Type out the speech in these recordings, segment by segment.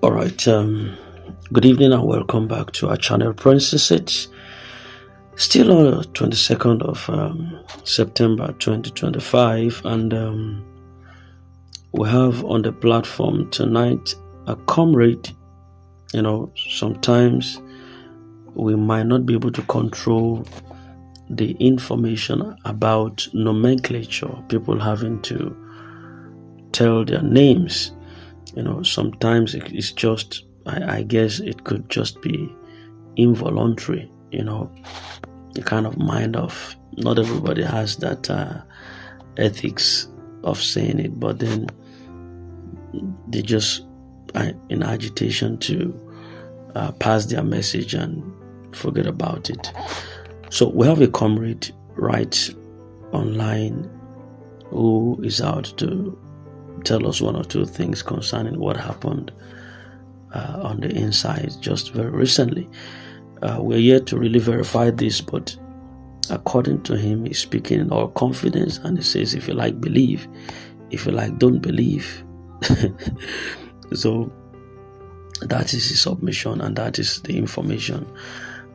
All right. Good evening and welcome back to our channel, Princess. It's still on the 22nd of September 2025, and we have on the platform tonight a comrade. Sometimes we might not be able to control the information about nomenclature, people having to tell their names. Sometimes it's just, I guess it could just be involuntary, the kind of mind of not everybody has that ethics of saying it, but then they just in agitation to pass their message and forget about it. So we have a comrade right online who is out to tell us one or two things concerning what happened on the inside just very recently. We're yet to really verify this, but according to him, he's speaking in all confidence, and he says, if you like, believe. If you like, don't believe. So that is his submission, and that is the information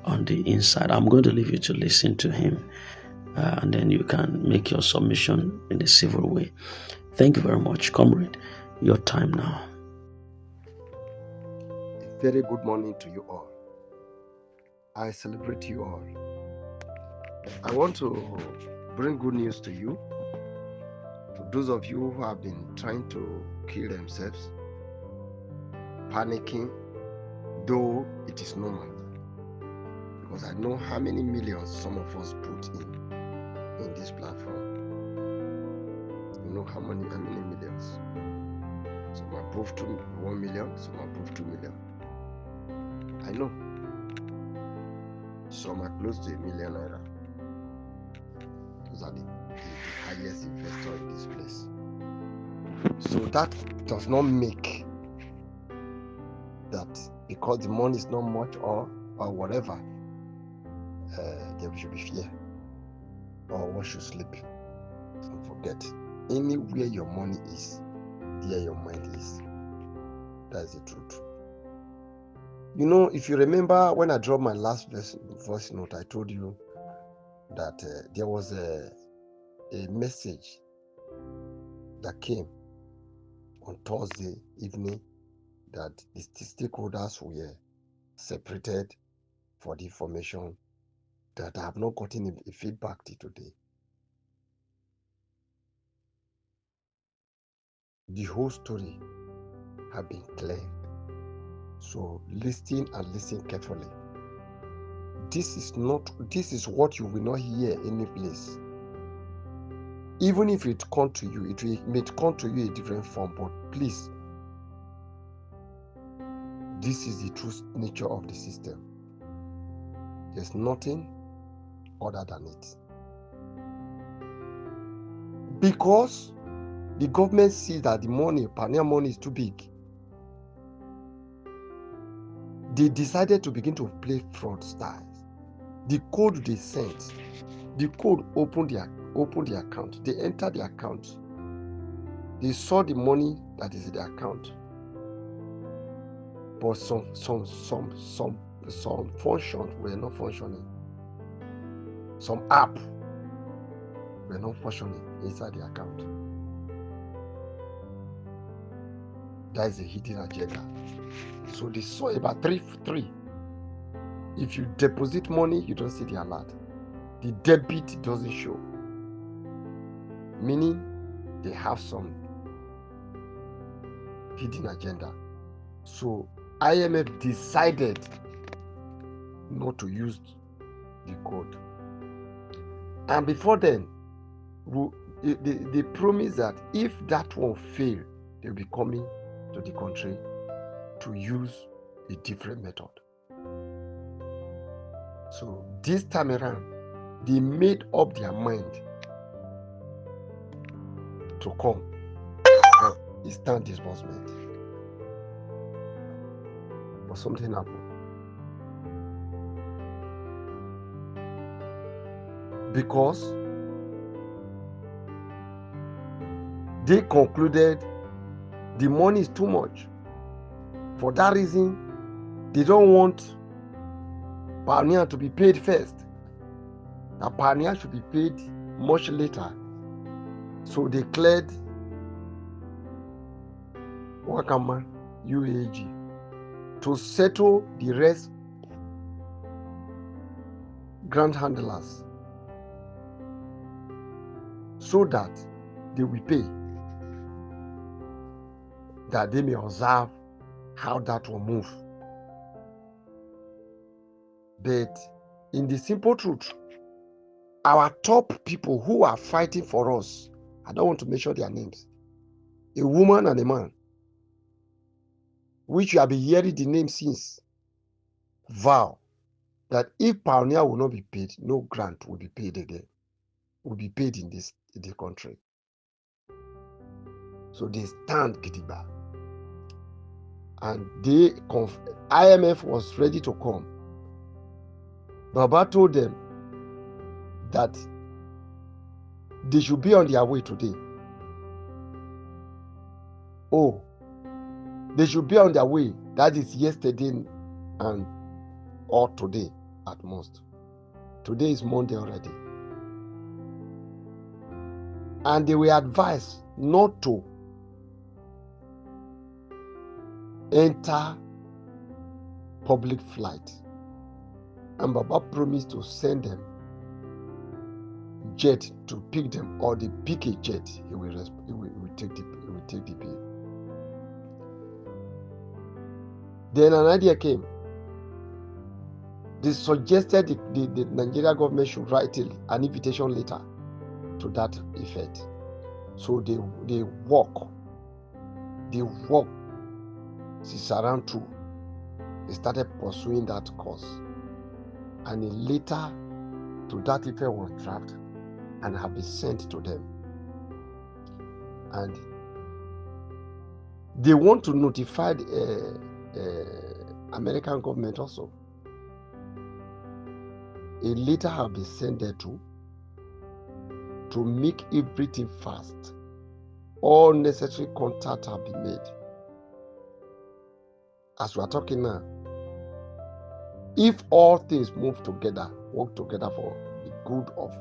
on the inside. I'm going to leave you to listen to him, and then you can make your submission in a civil way. Thank you very much, comrade. Your time now. A very good morning to you all. I celebrate you all. I want to bring good news to you. To those of you who have been trying to kill themselves, panicking, though it is normal. Because I know how many millions some of us put in this platform. You know how many millions. Some above 1 million, some above 2 million. I know. Some are close to $1 million. Those are the highest investor in this place. So that does not make that because the money is not much or whatever, there should be fear or one should sleep and forget. Anywhere your money is, there your mind is. That is the truth. If you remember when I dropped my last voice note, I told you that there was a message that came on Thursday evening that the stakeholders were separated for the information that I have not gotten a feedback till today. The whole story have been cleared. So listen and listen carefully. This is what you will not hear any place. Even if it come to you, it may come to you in a different form, but please, this is the true nature of the system. There's nothing other than it. Because the government sees that the pioneer money is too big, they decided to begin to play fraudsters. The code they sent, the code opened the account. They entered the account. They saw the money that is in the account. But some functions were not functioning. Some app were not functioning inside the account. That is a hidden agenda. So they saw about three. If you deposit money, you don't see the alert. The debit doesn't show. Meaning they have some hidden agenda. So IMF decided not to use the code. And before then, they promised that if that one failed, they'll be coming to the country to use a different method. So this time around, they made up their mind to come for instant disbursement. But something happened. Because they concluded the money is too much. For that reason, they don't want pioneer to be paid first. The pioneer should be paid much later. So they cleared Wakama UAG to settle the rest grant handlers so that they will pay, that they may observe how that will move. But in the simple truth, our top people who are fighting for us, I don't want to mention their names, a woman and a man, which you have been hearing the name since, vow that if pioneer will not be paid, no grant will be paid again, will be paid in the country. So they stand gidigba. And IMF was ready to come. Baba told them that they should be on their way today. Oh, they should be on their way. That is yesterday and or today at most. Today is Monday already. And they were advised not to enter public flight. And Baba promised to send them jet to pick them, or they pick a jet, he will take the pay. Then an idea came. They suggested the Nigeria government should write an invitation letter to that effect. So they walk since around 2. They started pursuing that course. And a letter to that effect was drafted and have been sent to them. And they want to notify the American government also. A letter have been sent there to make everything fast. All necessary contact have been made. As we are talking now, if all things work together for the good of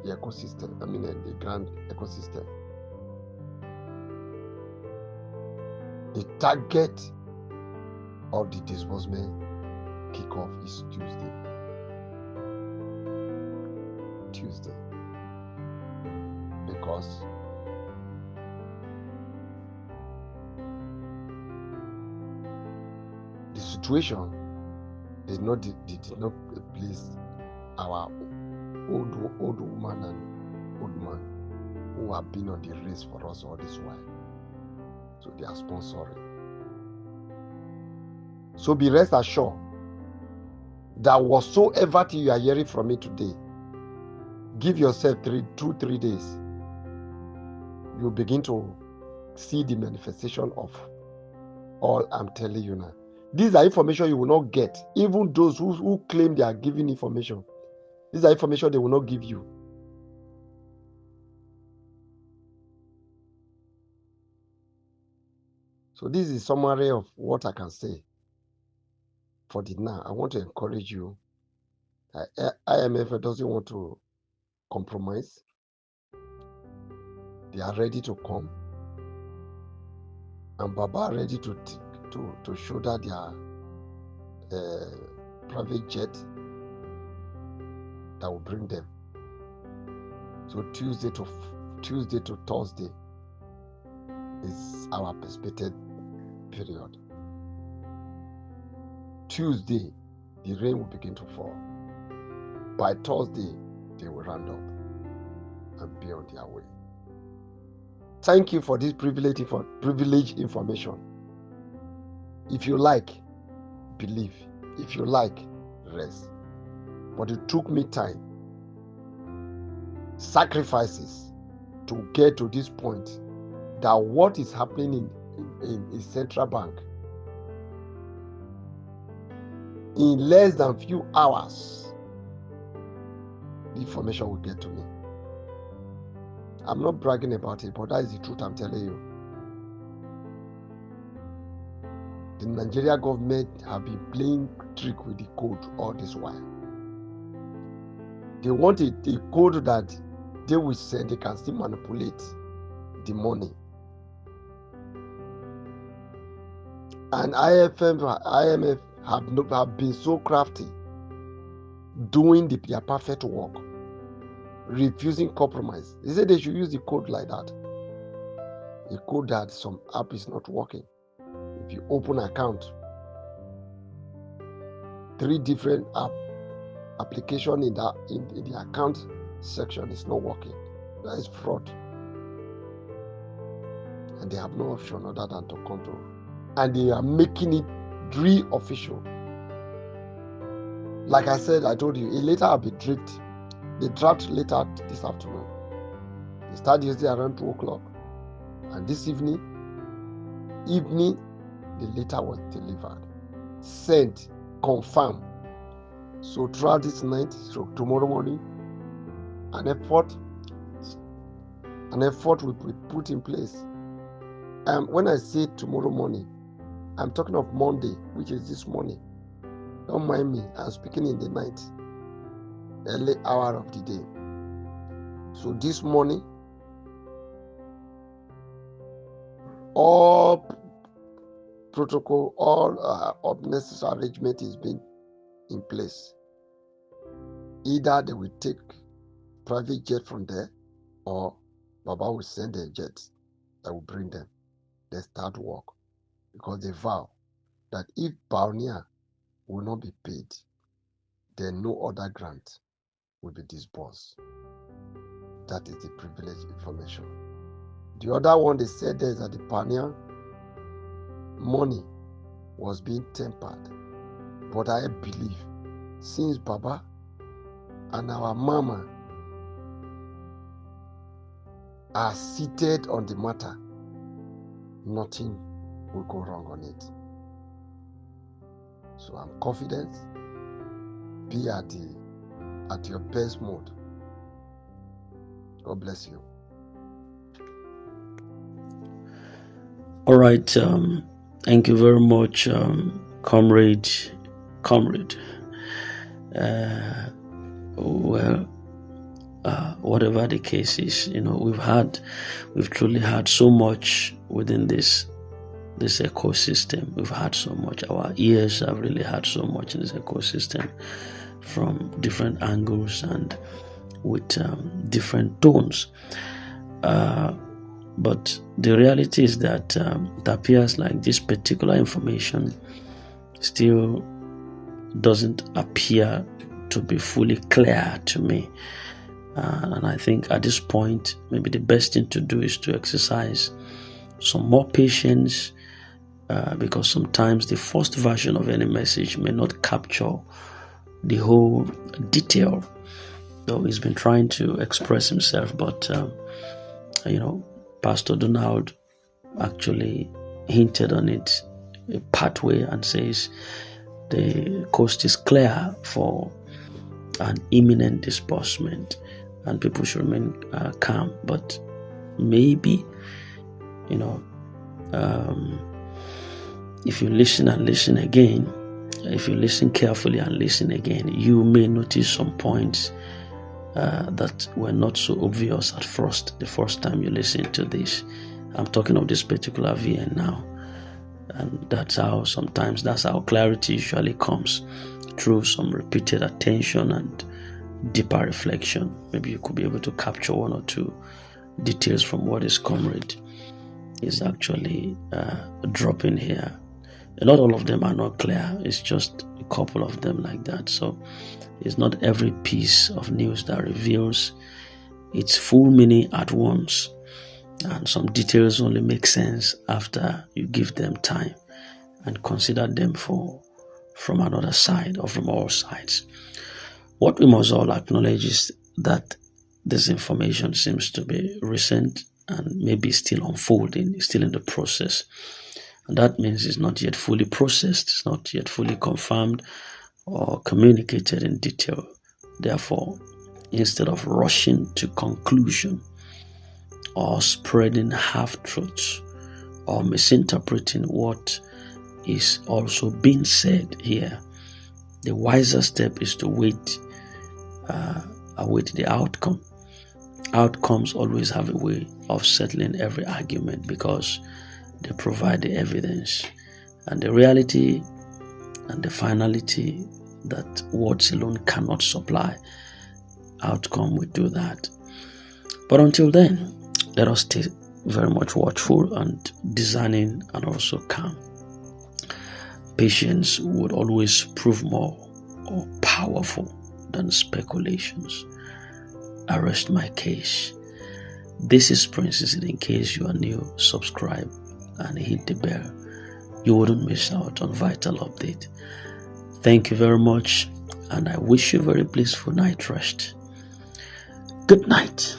the ecosystem, the grand ecosystem, the target of the disbursement kickoff is Tuesday. Because the situation did not please our old woman and old man who have been on the race for us all this while. So they are sponsoring. So be rest assured that whatsoever you are hearing from me today, give yourself 2-3 days. You begin to see the manifestation of all I'm telling you now. These are information you will not get. Even those who claim they are giving information, these are information they will not give you. So this is a summary of what I can say for the now. I want to encourage you. IMF doesn't want to compromise. They are ready to come. And Baba are ready to shoulder their private jet that will bring them. So Tuesday to Thursday is our expected period. Tuesday, the rain will begin to fall. By Thursday, they will round up and be on their way. Thank you for this privileged information. If you like, believe. If you like, rest. But it took me time, sacrifices to get to this point that what is happening in central bank in less than few hours, the information will get to me. I'm not bragging about it, but that is the truth I'm telling you. the Nigeria government have been playing trick with the code all this while. They want a code that they will say they can still manipulate the money. And IMF have been so crafty, doing their perfect work, refusing compromise. They said they should use the code like that. The code that some app is not working. If you open an account, 3 different application in the account section is not working. That is fraud. And they have no option other than to control. And they are making it real official. Like I said, I told you, a letter will be drafted. They draft later this afternoon. They start using around 2 o'clock. And this evening, the letter was delivered, sent, confirmed. So throughout this night, so tomorrow morning, an effort will be put in place. When I say tomorrow morning, I'm talking of Monday, which is this morning. Don't mind me, I'm speaking in the night, early hour of the day. So this morning, all protocol, all necessary arrangement is being in place. Either they will take private jet from there, or Baba will send a jet that will bring them. They start work, because they vow that if Pioneer will not be paid, then no other grant will be disbursed. That is the privileged information. The other one they said there is that the Pioneer money was being tempered. But I believe since Baba and our mama are seated on the matter, nothing will go wrong on it. So I'm confident. Be at your best mode. God bless you. All right. Thank you very much, comrade. Whatever the case is, we've truly had so much within this ecosystem. We've had so much. Our ears have really had so much in this ecosystem from different angles and with different tones. But the reality is that it appears like this particular information still doesn't appear to be fully clear to me. And I think at this point, maybe the best thing to do is to exercise some more patience, because sometimes the first version of any message may not capture the whole detail. Though he's been trying to express himself, but Pastor Donald actually hinted on it, a pathway, and says the coast is clear for an imminent disbursement and people should remain calm. But maybe, if you listen and listen again, if you listen carefully and listen again, you may notice some points that were not so obvious at first, the first time you listen to this. I'm talking of this particular VN now. And that's how clarity usually comes, through some repeated attention and deeper reflection. Maybe you could be able to capture 1 or 2 details from what his comrade is actually dropping here. And not all of them are not clear. It's just a couple of them like that. So it's not every piece of news that reveals its full meaning at once. And some details only make sense after you give them time and consider them from another side or from all sides. What we must all acknowledge is that this information seems to be recent and maybe still unfolding, still in the process. And that means it's not yet fully processed, it's not yet fully confirmed or communicated in detail. Therefore, instead of rushing to conclusion or spreading half-truths or misinterpreting what is also being said here. The wiser step is to await the outcome. Outcomes always have a way of settling every argument because they provide the evidence and the reality and the finality that words alone cannot supply. Outcome will do that. But until then, let us stay very much watchful and discerning and also calm. Patience would always prove more or powerful than speculations. I rest my case. This is Prince. In case you are new, subscribe and hit the bell. You wouldn't miss out on vital update. Thank you very much, and I wish you a very blissful night rest. Good night.